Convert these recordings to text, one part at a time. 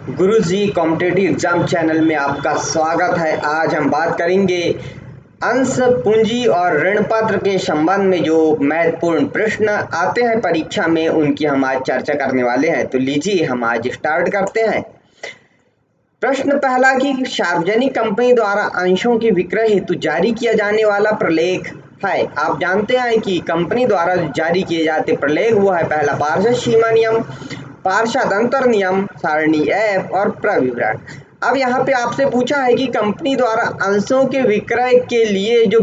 गुरुजी competitive exam channel में आपका स्वागत है। आज हम बात करेंगे अंश पूंजी और ऋण पत्र के संबंध में जो महत्वपूर्ण प्रश्न आते हैं परीक्षा में, उनकी हम आज चर्चा करने वाले हैं। तो लीजिए हम आज स्टार्ट करते हैं। प्रश्न पहला कि सार्वजनिक कंपनी द्वारा अंशों के विक्रय हेतु जारी किया जाने वाला प्रलेख है। आप जानते हैं कि कंपनी द्वारा जारी किए जाते प्रलेख वो है, पहला पार्षद सीमा नियम, पार्षद अंतर नियम, सारणी एफ और प्रविवरण। अब यहाँ पे आपसे पूछा है कि कंपनी द्वारा अंशों के विक्रय के लिए जो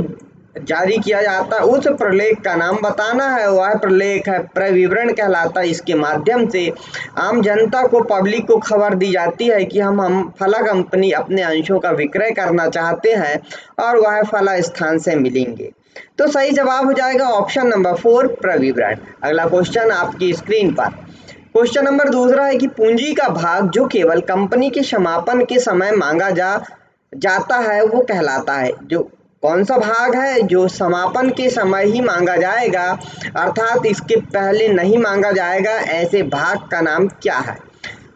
जारी किया जाता है उस प्रलेख का नाम बताना है। वह प्रलेख है प्रविवरण कहलाता है। इसके माध्यम से आम जनता को, पब्लिक को खबर दी जाती है कि हम फला कंपनी अपने अंशों का विक्रय करना चाहते हैं और वह फला स्थान से मिलेंगे। तो सही जवाब हो जाएगा ऑप्शन नंबर 4 प्रविवरण। अगला क्वेश्चन आपकी स्क्रीन पर। क्वेश्चन नंबर दूसरा है कि पूंजी का भाग जो केवल कंपनी के समापन के समय मांगा जाता है वो कहलाता है। जो कौन सा भाग है जो समापन के समय ही मांगा जाएगा, अर्थात इसके पहले नहीं मांगा जाएगा, ऐसे भाग का नाम क्या है?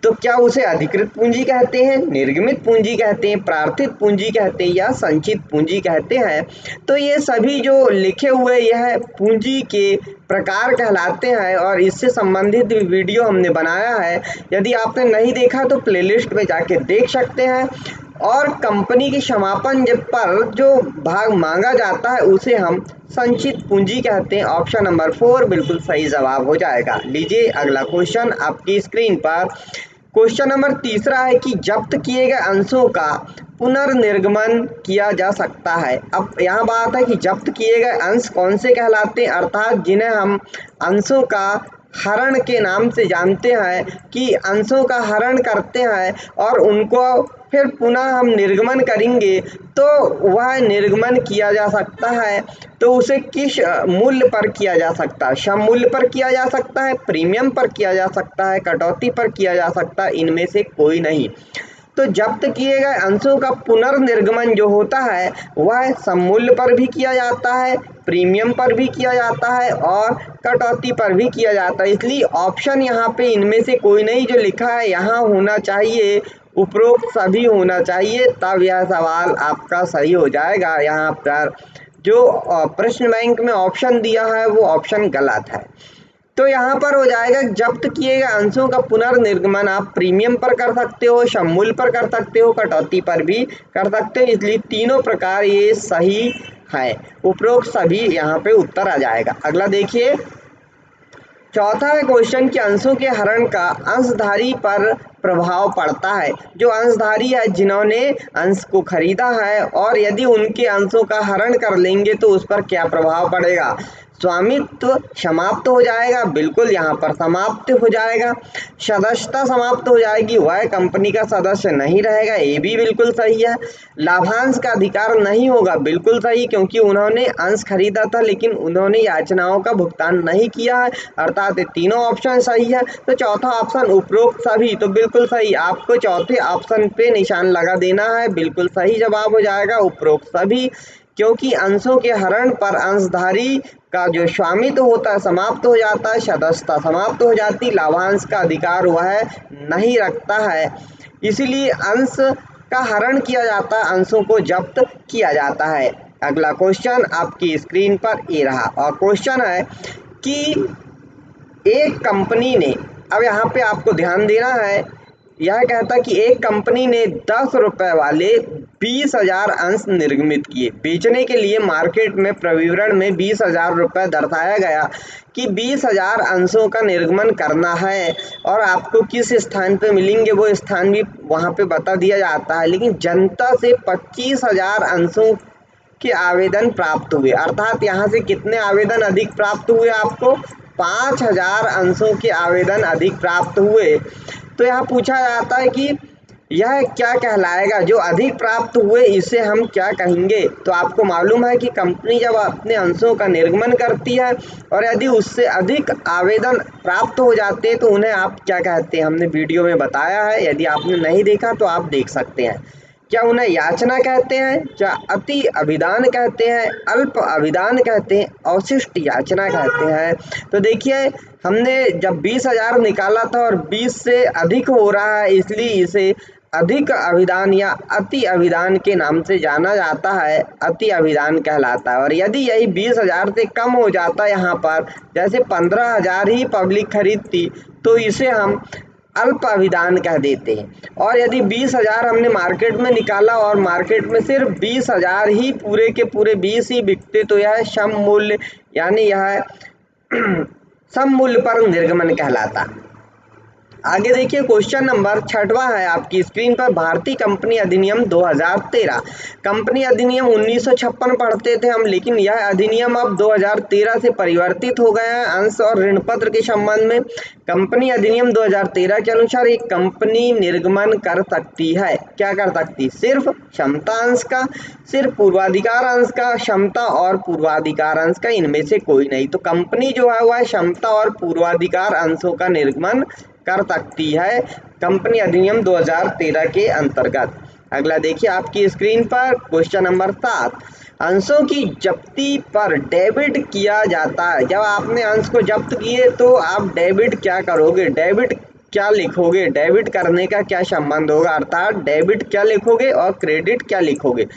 तो क्या उसे अधिकृत पूंजी कहते हैं, निर्गमित पूंजी कहते हैं, प्रार्थित पूंजी कहते हैं या संचित पूंजी कहते हैं? तो ये सभी जो लिखे हुए यह पूंजी के प्रकार कहलाते हैं और इससे संबंधित वीडियो हमने बनाया है। यदि आपने नहीं देखा तो प्लेलिस्ट में जाके देख सकते हैं। और कंपनी के समापन पर जो भाग मांगा जाता है उसे हम संचित पूंजी कहते हैं। ऑप्शन नंबर 4 बिल्कुल सही जवाब हो जाएगा। लीजिए अगला क्वेश्चन आपकी स्क्रीन पर। क्वेश्चन नंबर तीसरा है कि जब्त किए गए अंशों का पुनर्निर्गमन किया जा सकता है। अब यहाँ बात है कि जब्त किए गए अंश कौन से कहलाते हैं, अर्थात जिन्हें हम अंशों का हरण के नाम से जानते हैं कि अंशों का हरण करते हैं और उनको फिर पुनः हम निर्गमन करेंगे तो वह निर्गमन किया जा सकता है। तो उसे किस मूल्य पर किया जा सकता है? सम मूल्य पर किया जा सकता है, प्रीमियम पर किया जा सकता है, कटौती पर किया जा सकता है, इनमें से कोई नहीं। तो जब्त किए गए अंशों का पुनर्निर्गमन जो होता है वह सम मूल्य पर भी किया जाता है, प्रीमियम पर भी किया जाता है और कटौती पर भी किया जाता है। इसलिए ऑप्शन यहाँ पे इनमें से कोई नहीं जो लिखा है यहाँ होना चाहिए, उपरोक्त सभी होना चाहिए, तब यह सवाल आपका सही हो जाएगा। यहाँ पर जो प्रश्न बैंक में ऑप्शन दिया है वो ऑप्शन गलत है। तो यहाँ पर हो जाएगा जब्त किए गए अंशों का पुनर्निर्गमन आप प्रीमियम पर कर सकते हो, सम मूल्य पर कर सकते हो, कटौती पर भी कर सकते हो। इसलिए तीनों प्रकार ये सही है, उपरोक्त सभी यहाँ पे उत्तर आ जाएगा। अगला देखिए, चौथा है क्वेश्चन कि अंशों के हरण का अंशधारी पर प्रभाव पड़ता है। जो अंशधारी है, जिन्होंने अंश को खरीदा है और यदि उनके अंशों का हरण कर लेंगे तो उस पर क्या प्रभाव पड़ेगा? स्वामित्व समाप्त हो जाएगा, बिल्कुल यहाँ पर समाप्त हो जाएगा। सदस्यता समाप्त हो जाएगी, वह कंपनी का सदस्य नहीं रहेगा, ये भी बिल्कुल सही है। लाभांश का अधिकार नहीं होगा, बिल्कुल सही, क्योंकि उन्होंने अंश खरीदा था लेकिन उन्होंने याचनाओं का भुगतान नहीं किया है, अर्थात तीनों ऑप्शन सही है। तो चौथा ऑप्शन उपरोक्त सभी, तो बिल्कुल सही, आपको चौथे ऑप्शन पे निशान लगा देना है, बिल्कुल सही जवाब हो जाएगा उपरोक्त सभी। क्योंकि अंशों के हरण पर अंशधारी का जो स्वामित्व होता है समाप्त हो जाता है, सदस्यता समाप्त हो जाती, लाभांश का अधिकार वह नहीं रखता है, इसीलिए अंश का हरण किया जाता है, अंशों को जब्त किया जाता है। अगला क्वेश्चन आपकी स्क्रीन पर ये रहा और क्वेश्चन है कि एक कंपनी ने, अब यहाँ पे आपको ध्यान देना है, यह कहता कि एक कंपनी ने 10 रुपए वाले 20,000 अंश निर्गमित किए। बेचने के लिए मार्केट में प्रविवरण में 20,000 रुपये दर्शाया गया कि 20,000 अंशों का निर्गमन करना है और आपको किस स्थान पे मिलेंगे वो स्थान भी वहाँ पे बता दिया जाता है। लेकिन जनता से 25,000 अंशों के आवेदन प्राप्त हुए, अर्थात यहाँ से कितने आवेदन अधिक प्राप्त हुए? आपको 5,000 अंशों के आवेदन अधिक प्राप्त हुए। तो यहाँ पूछा जाता है कि यह क्या कहलाएगा, जो अधिक प्राप्त हुए इसे हम क्या कहेंगे? तो आपको मालूम है कि कंपनी जब अपने अंशों का निर्गमन करती है और यदि उससे अधिक आवेदन प्राप्त हो जाते हैं तो उन्हें आप क्या कहते हैं, हमने वीडियो में बताया है, यदि आपने नहीं देखा तो आप देख सकते हैं। क्या उन्हें याचना कहते हैं, क्या अति अभिदान कहते हैं, अल्प अभिदान कहते हैं, अवशिष्ट याचना कहते हैं? तो देखिए, हमने जब 20,000 निकाला था और 20 से अधिक हो रहा है, इसलिए इसे अधिक अभिदान या अति अभिदान के नाम से जाना जाता है, अति अभिदान कहलाता है। और यदि यही 20,000 से कम हो जाता यहाँ पर, जैसे 15,000 ही पब्लिक खरीदती, तो इसे हम अल्प अभिदान कह देते हैं। और यदि 20,000 हमने मार्केट में निकाला और मार्केट में सिर्फ 20,000 ही पूरे के पूरे 20 ही बिकते, तो यह सम मूल्य यानी यह सम मूल्य पर निर्गमन कहलाता। आगे देखिए, क्वेश्चन नंबर 6वां है आपकी स्क्रीन पर, भारतीय कंपनी अधिनियम 2013। कंपनी अधिनियम 1956 पढ़ते थे हम, लेकिन यह अधिनियम अब 2013 से परिवर्तित हो गया है अंश और ऋण पत्र के संबंध में। कंपनी अधिनियम 2013 के अनुसार एक कंपनी निर्गमन कर सकती है, क्या कर सकती? सिर्फ क्षमता अंश का, सिर्फ पूर्वाधिकार अंश का, क्षमता और पूर्वाधिकार अंश का, इनमें से कोई नहीं। तो कंपनी जो है वह क्षमता और पूर्वाधिकार अंशों का निर्गमन कर सकती है कंपनी अधिनियम 2013 के अंतर्गत। अगला देखिए आपकी स्क्रीन पर, क्वेश्चन नंबर 7, अंशों की जब्ती पर डेबिट किया जाता है। जब आपने अंश को जब्त किए तो आप डेबिट क्या करोगे, डेबिट क्या लिखोगे, डेबिट करने का क्या संबंध होगा, अर्थात डेबिट क्या लिखोगे और क्रेडिट क्या लिखोगे?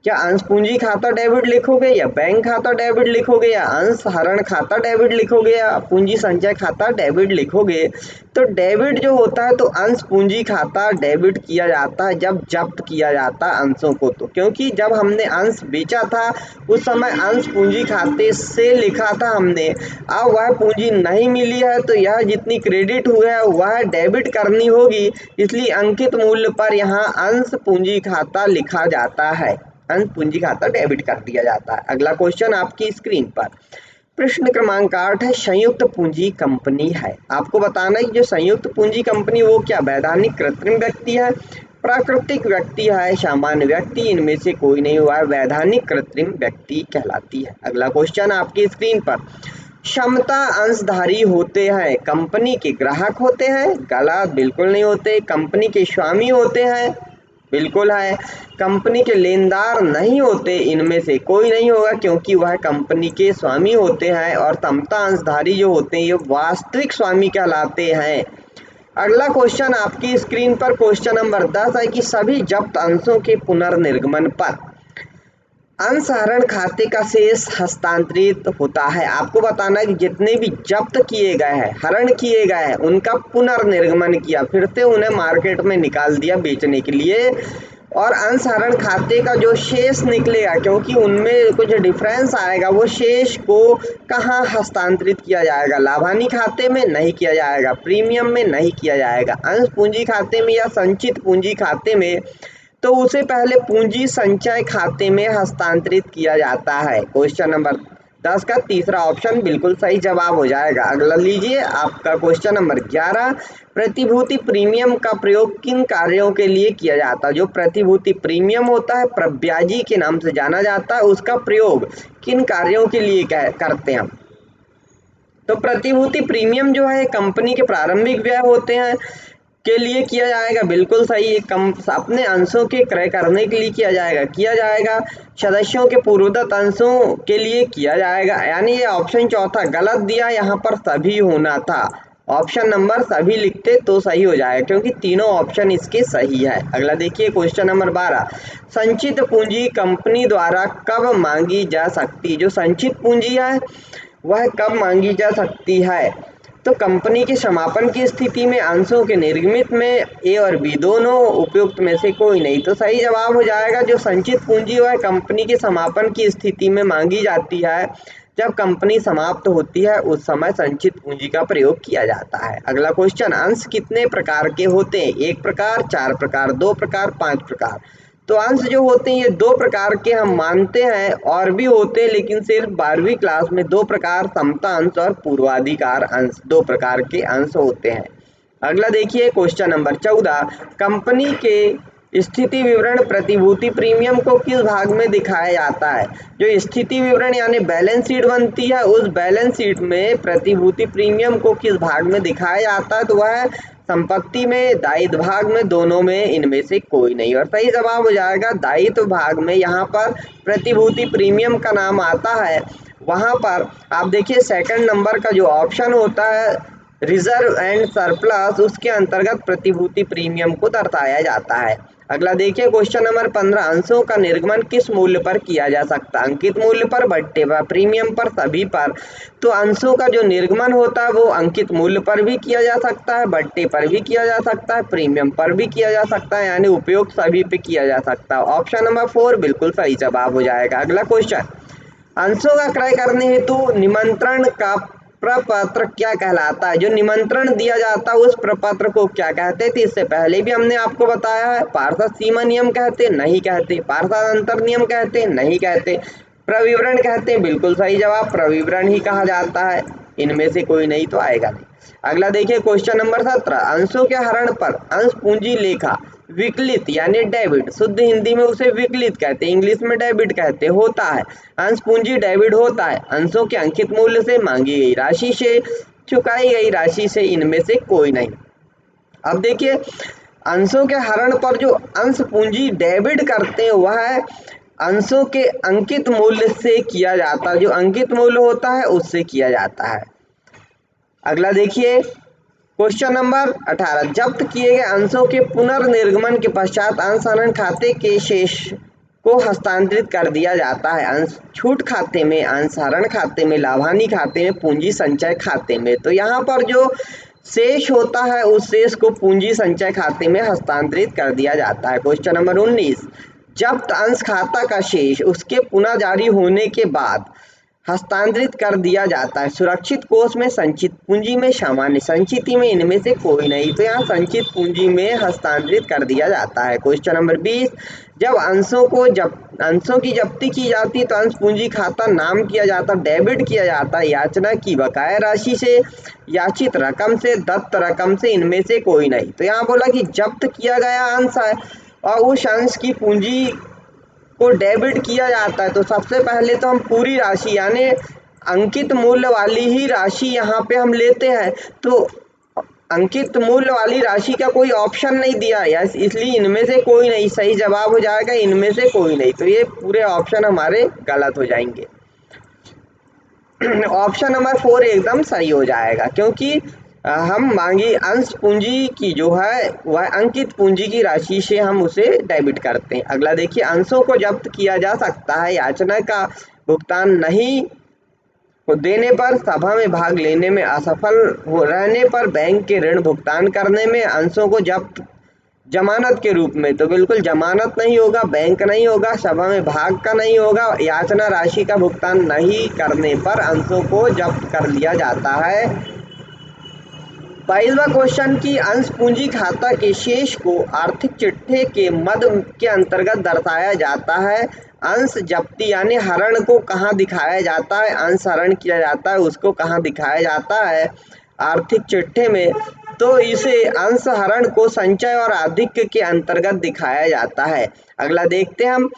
क्या अंश पूंजी खाता डेबिट लिखोगे, या बैंक खाता डेबिट लिखोगे, या अंश हरण खाता डेबिट लिखोगे, या पूंजी संचय खाता डेबिट लिखोगे? तो डेबिट जो होता है, तो अंश पूंजी खाता डेबिट किया जाता है जब जब्त किया जाता है अंशों को। तो क्योंकि जब हमने अंश बेचा था उस समय अंश पूंजी खाते से लिखा था हमने, अब वह पूंजी नहीं मिली है तो यह जितनी क्रेडिट हुआ है वह डेबिट करनी होगी, इसलिए अंकित मूल्य पर यहाँ अंश पूंजी खाता लिखा जाता है, अंश पूंजी खाता डेबिट कर दिया जाता है। अगला क्वेश्चन आपकी स्क्रीन पर, प्रश्न क्रमांक 8 है, संयुक्त पूंजी कंपनी है। आपको बताना है कि जो संयुक्त पूंजी कंपनी वो क्या वैधानिक कृत्रिम व्यक्ति है, प्राकृतिक व्यक्ति है, सामान्य व्यक्ति, इनमें से कोई नहीं हुआ है, वैधानिक कृत्रिम व्यक्ति कहलाती है। अगला क्वेश्चन आपकी स्क्रीन पर, क्षमता अंशधारी होते हैं, कंपनी के ग्राहक होते हैं, गलत, बिल्कुल नहीं होते। कंपनी के स्वामी होते हैं, बिल्कुल है। कंपनी के लेनदार नहीं होते, इनमें से कोई नहीं होगा क्योंकि वह कंपनी के स्वामी होते हैं। और क्षमता अंशधारी जो होते हैं ये वास्तविक स्वामी कहलाते हैं। अगला क्वेश्चन आपकी स्क्रीन पर, क्वेश्चन नंबर 10 है कि सभी जब्त अंशों के पुनर्निर्गमन पर अंशहरण खाते का शेष हस्तांतरित होता है। आपको बताना है कि जितने भी जब्त किए गए हैं, हरण किए गए हैं, उनका पुनर्निर्गमन किया, फिर से उन्हें मार्केट में निकाल दिया बेचने के लिए, और अंशहरण खाते का जो शेष निकलेगा, क्योंकि उनमें कुछ डिफरेंस आएगा, वो शेष को कहाँ हस्तांतरित किया जाएगा? लाभानी खाते में नहीं किया जाएगा, प्रीमियम में नहीं किया जाएगा, अंश पूंजी खाते में या संचित पूंजी खाते में, तो उसे पहले पूंजी संचय खाते में हस्तांतरित किया जाता है। क्वेश्चन नंबर 10 का तीसरा ऑप्शन बिल्कुल सही जवाब हो जाएगा। अगला लीजिए आपका क्वेश्चन नंबर 11, प्रतिभूति प्रीमियम का प्रयोग किन कार्यों के लिए किया जाता है? जो प्रतिभूति प्रीमियम होता है, प्रब्याजी के नाम से जाना जाता है, उसका प्रयोग किन कार्यों के लिए करते हैं हम? तो प्रतिभूति प्रीमियम जो है कंपनी के प्रारंभिक व्यय होते हैं के लिए किया जाएगा, बिल्कुल सही। कम अपने अंशों के क्रय करने के लिए किया जाएगा। सदस्यों के पूर्वदत्त अंशों के लिए किया जाएगा, यानी ये ऑप्शन चौथा गलत दिया, यहाँ पर सभी होना था। ऑप्शन नंबर सभी लिखते तो सही हो जाएगा, क्योंकि तीनों ऑप्शन इसके सही है। अगला देखिए क्वेश्चन नंबर 12, संचित पूंजी कंपनी द्वारा कब मांगी जा सकती है? जो संचित पूंजी है वह कब मांगी जा सकती है? तो कंपनी के समापन की स्थिति में, अंशों के निर्गमित में, ए और बी दोनों, उपयुक्त में से कोई नहीं। तो सही जवाब हो जाएगा जो संचित पूंजी वह कंपनी के समापन की स्थिति में मांगी जाती है, जब कंपनी समाप्त होती है उस समय संचित पूंजी का प्रयोग किया जाता है। अगला क्वेश्चन, अंश कितने प्रकार के होते हैं? 1 प्रकार, 4 प्रकार, 2 प्रकार, 5 प्रकार। तो अंश जो होते हैं ये 2 प्रकार के हम मानते हैं, और भी होते हैं लेकिन सिर्फ 12वीं क्लास में 2 प्रकार, समता अंश और पूर्वाधिकार अंश, 2 प्रकार के अंश होते हैं। अगला देखिए क्वेश्चन नंबर 14, कंपनी के स्थिति विवरण प्रतिभूति प्रीमियम को किस भाग में दिखाया जाता है? जो स्थिति विवरण यानी बैलेंस शीट बनती है, उस बैलेंस शीट में प्रतिभूति प्रीमियम को किस भाग में दिखाया जाता है? तो वह संपत्ति में, दायित्व भाग में, दोनों में, इनमें से कोई नहीं। और सही जवाब हो जाएगा दायित्व भाग में। यहाँ पर प्रतिभूति प्रीमियम का नाम आता है। वहाँ पर आप देखिए सेकंड नंबर का जो ऑप्शन होता है रिजर्व एंड सरप्लस, उसके अंतर्गत प्रतिभूति प्रीमियम को दर्शाया जाता है। अगला देखिए क्वेश्चन नंबर 15, अंशों का निर्गमन किस मूल्य पर किया जा सकता है? अंकित मूल्य पर, बट्टे पर, प्रीमियम पर, सभी पर। तो अंशों का जो निर्गमन होता है वो अंकित मूल्य पर भी किया जा सकता है, बट्टे पर भी किया जा सकता है, प्रीमियम पर भी किया जा सकता है, यानी उपयोग सभी पे किया जा सकता है। ऑप्शन नंबर 4 बिल्कुल सही जवाब हो जाएगा। अगला क्वेश्चन, अंशों का क्रय करने हेतु निमंत्रण का प्रपत्र क्या कहलाता है? जो निमंत्रण दिया जाता है उस प्रपत्र को क्या कहते थे? इससे पहले भी हमने आपको बताया है। पार्षद सीमा नियम कहते, नहीं कहते। पार्षद अंतर नियम कहते, नहीं कहते। प्रविवरण कहते, बिल्कुल सही जवाब प्रविवरण ही कहा जाता है। इनमें से कोई नहीं तो आएगा नहीं। अगला देखिए क्वेश्चन नंबर 17, अंशों के हरण पर अंश पूंजी लेखा विकलित यानी डेबिट, शुद्ध हिंदी में उसे विकलित कहते हैं, इंग्लिश में डेबिट कहते, होता है। अंश पूंजी डेबिट होता है अंशों के अंकित मूल्य से, मांगी गई राशि से, चुकाई गई राशि से, इनमें से कोई नहीं। अब देखिए अंशों के हरण पर जो अंश पूंजी डेबिट करते हैं वह अंशों के अंकित मूल्य से किया जाता है। जो अंकित मूल्य होता है उससे किया जाता है। अगला देखिए क्वेश्चन नंबर 18, जब्त किए गए अंशों के पुनर्निर्गमन के पश्चात अंश हरण खाते के शेष को हस्तांतरित कर दिया जाता है। अंश छूट खाते में, अंश हरण खाते में, लाभानी खाते में, पूंजी संचय खाते में। तो यहाँ पर जो शेष होता है उस शेष को पूंजी संचय खाते में हस्तांतरित कर दिया जाता है। क्वेश्चन नंबर 19, जब्त अंश खाता का शेष उसके पुनः जारी होने के बाद हस्तांतरित कर दिया जाता है सुरक्षित कोष में, संचित पूंजी में, सामान्य संचिति में, इनमें से कोई नहीं। तो यहाँ संचित पूंजी में हस्तांतरित कर दिया जाता है। क्वेश्चन नंबर 20, जब अंशों की जब्ती की जाती है तो अंश पूंजी खाता नाम किया जाता, डेबिट किया जाता है याचना की बकाया राशि से, याचित रकम से, दत्त रकम से, इनमें से कोई नहीं। तो यहाँ बोला कि जब्त किया गया अंश है और उस अंश की पूंजी को डेबिट किया जाता है तो सबसे पहले तो हम पूरी राशि यानी अंकित मूल्य वाली ही राशि यहाँ पे हम लेते हैं। तो अंकित मूल्य वाली राशि का कोई ऑप्शन नहीं दिया है, इसलिए इनमें से कोई नहीं। सही जवाब हो जाएगा इनमें से कोई नहीं। तो ये पूरे ऑप्शन हमारे गलत हो जाएंगे। ऑप्शन नंबर 4 एकदम सही हो जाएगा, क्योंकि हम मांगी अंश पूंजी की जो है वह अंकित पूंजी की राशि से हम उसे डेबिट करते हैं। अगला देखिए, अंशों को जब्त किया जा सकता है याचना का भुगतान नहीं देने पर, सभा में भाग लेने में असफल हो रहने पर, बैंक के ऋण भुगतान करने में, अंशों को जब्त जमानत के रूप में। तो बिल्कुल जमानत नहीं होगा, बैंक नहीं होगा, सभा में भाग का नहीं होगा, याचना राशि का भुगतान नहीं करने पर अंशों को जब्त कर लिया जाता है। 22वां क्वेश्चन की अंश पूंजी खाता के शेष को आर्थिक चिट्ठे के मद के अंतर्गत दर्शाया जाता है। अंश जब्ती यानी हरण को कहाँ दिखाया जाता है? अंश हरण किया जाता है उसको कहाँ दिखाया जाता है? आर्थिक चिट्ठे में। तो इसे अंश हरण को संचय और आधिक्य के अंतर्गत दिखाया जाता है। अगला देखते हैं हम,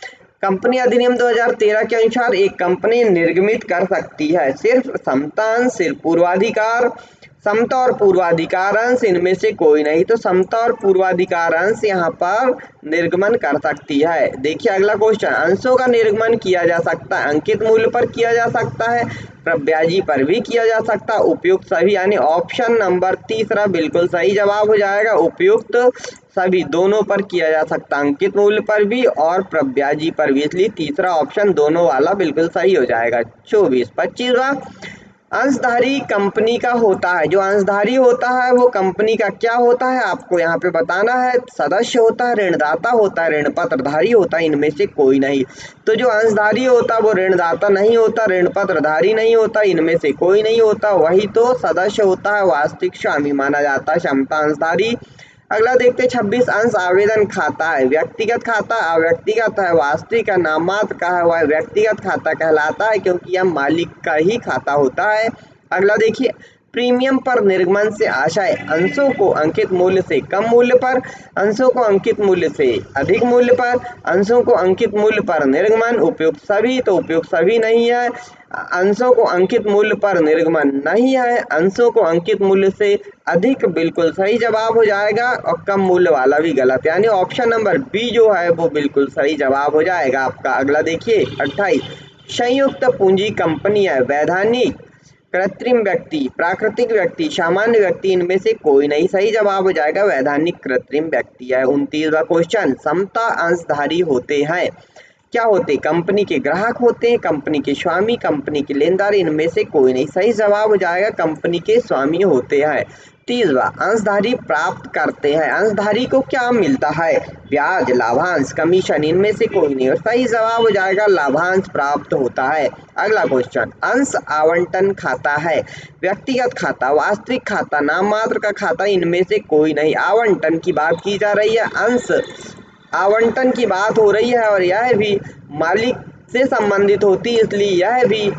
कंपनी अधिनियम 2013 के अनुसार एक कंपनी निर्गमित कर सकती है सिर्फ समता अंश, सिर्फ पूर्वाधिकार, समता और पूर्वाधिकार अंश, इनमें से कोई नहीं। तो समता और पूर्वाधिकार अंश यहाँ पर निर्गमन कर सकती है। देखिए अगला क्वेश्चन, अंशों का निर्गमन किया जा सकता है अंकित मूल्य पर किया जा सकता है, प्रब्याजी पर भी किया जा सकता है, उपयुक्त सभी यानी ऑप्शन नंबर 3 बिल्कुल सही जवाब हो जाएगा। उपयुक्त सभी दोनों पर किया जा सकता है, अंकित मूल्य पर भी और प्रब्याजी पर भी, इसलिए तीसरा ऑप्शन दोनों वाला बिल्कुल सही हो जाएगा। 25वां अंशधारी कंपनी का होता है। जो अंशधारी होता है वो कंपनी का क्या होता है आपको यहाँ पे बताना है। सदस्य होता है, ऋणदाता होता है, ऋण पत्रधारी होता है, इनमें से कोई नहीं। तो जो अंशधारी होता है वो ऋणदाता नहीं होता, ऋण पत्रधारी नहीं होता, इनमें से कोई नहीं होता। वही तो सदस्य होता है, वास्तविक स्वामी माना जाता है क्षमता अंशधारी। अगला देखते हैं 26, अंश आवेदन खाता है। व्यक्तिगत खाता अव्यक्तिगत है, वास्तविक है, नाममात्र का है, वह व्यक्तिगत खाता कहलाता है क्योंकि यह मालिक का ही खाता होता है। अगला देखिए, प्रीमियम पर निर्गमन से आशय अंशों को अंकित मूल्य से कम मूल्य पर, अंशों को अंकित मूल्य से अधिक मूल्य पर, अंशों को अंकित मूल्य पर निर्गमन। उपयुक्त सभी, तो उपयुक्त सभी नहीं है। अंशों को अंकित मूल्य पर निर्गमन नहीं है। अंशों को अंकित मूल्य से अधिक बिल्कुल सही जवाब हो जाएगा, और कम मूल्य वाला भी गलत, यानी ऑप्शन नंबर बी जो है वो बिल्कुल सही जवाब हो जाएगा आपका। अगला देखिए 28, संयुक्त पूंजी कंपनियां वैधानिक, कृत्रिम व्यक्ति, प्राकृतिक व्यक्ति, सामान्य व्यक्ति, इनमें से कोई नहीं। सही जवाब हो जाएगा वैधानिक कृत्रिम व्यक्ति है। 29वां क्वेश्चन, समता अंशधारी होते हैं, क्या होते? कंपनी के ग्राहक होते हैं, कंपनी के स्वामी, कंपनी के लेनदार, इनमें से कोई नहीं। सही जवाब हो जाएगा कंपनी के स्वामी होते हैं। 30वां, अंशधारी प्राप्त करते हैं, अंशधारी को क्या मिलता है? ब्याज, लाभांश, कमीशन, इनमें से कोई नहीं। और सही जवाब हो जाएगा लाभांश प्राप्त होता है। अगला क्वेश्चन, अंश आवंटन खाता है, व्यक्तिगत खाता, वास्तविक खाता, नाम मात्र का खाता, इनमें से कोई नहीं। आवंटन की बात की जा रही है, अंश आवंटन की बात हो रही है, और यह भी मालिक से संबंधित होती है, इसलिए यह भी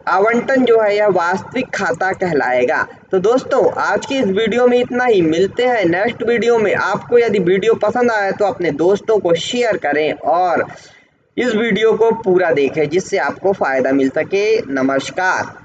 आवंटन जो है यह वास्तविक खाता कहलाएगा। तो दोस्तों आज की इस वीडियो में इतना ही, मिलते हैं नेक्स्ट वीडियो में। आपको यदि वीडियो पसंद आए तो अपने दोस्तों को शेयर करें और इस वीडियो को पूरा देखें, जिससे आपको फायदा मिल सके। नमस्कार।